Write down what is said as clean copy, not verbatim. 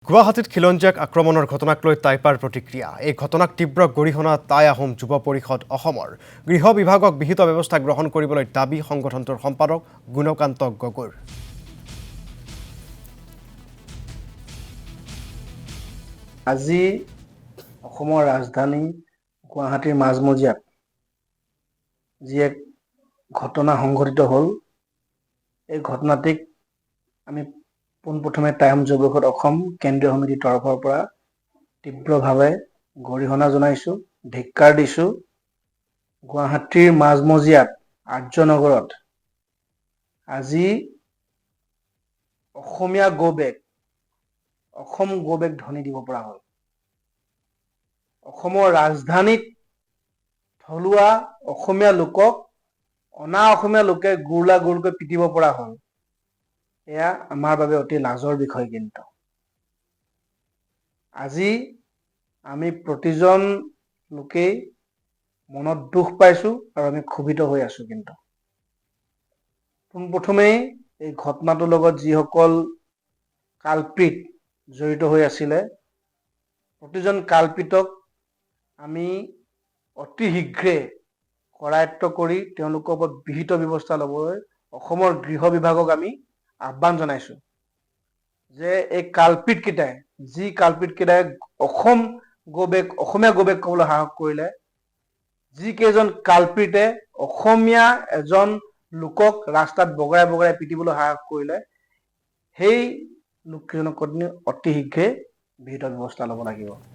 গুৱাহাটীত খিলঞ্জীয়াক আক্ৰমণৰ ঘটনাক লৈ টাইপাৰ প্ৰতিক্ৰিয়া। এই ঘটনাক তীব্ৰ গৰিহণা টাই আহোম যুৱ পৰিষদ অসমৰ গৃহ বিভাগক বিহিত ব্যৱস্থা গ্ৰহণ কৰিবলৈ দাবী সংগঠনটোৰ সম্পাদক গুণকান্ত গগৈৰ। আজি অসমৰ ৰাজধানী গুৱাহাটীৰ মাজমজিয়াত যি এক ঘটনা সংঘটিত হ'ল, এই ঘটনাটিক আমি পোনপ্ৰথমে টাই আহোম যুৱ পৰিষদ অসম কেন্দ্ৰীয় সমিতিৰ তৰফৰ পৰা তীব্ৰভাৱে গৰিহণা জনাইছোঁ, ধিক্কাৰ দিছোঁ। গুৱাহাটীৰ মাজমজিয়াত আৰ্যনগৰত আজি অসমীয়া অসম গৌবেগ ধ্বনি দিব পৰা হ'ল। অসমৰ ৰাজধানীত থলুৱা অসমীয়া লোকক অনা অসমীয়া লোকে গুৰকৈ পিটিব পৰা হ'ল। এয়া আমাৰ বাবে অতি লাজৰ বিষয়। কিন্তু আজি আমি প্ৰতিজন লোকেই মনত দুখ পাইছোঁ আৰু আমি ক্ষোভিত হৈ আছোঁ। কিন্তু পোনপ্ৰথমেই এই ঘটনাটোৰ লগত যিসকল কালপ্ৰিট জড়িত হৈ আছিলে, প্ৰতিজন কালপ্ৰিটক আমি অতি শীঘ্ৰে কৰায়ত্ব কৰি তেওঁলোকৰ ওপৰত বিহিত ব্যৱস্থা ল'বলৈ অসমৰ গৃহ বিভাগক আমি আহ্বান জনাইছোঁ যে এই কালপ্ৰিটকেইটাই অসমীয়া গৌবেগ ক'বলৈ সাহস কৰিলে, যিকেইজন কালপ্ৰিটে অসমীয়া এজন লোকক ৰাস্তাত বগৰাই পিটিবলৈ সাহস কৰিলে, সেই লোককেইজনক অতি শীঘ্ৰে বিহিত ব্যৱস্থা ল'ব লাগিব।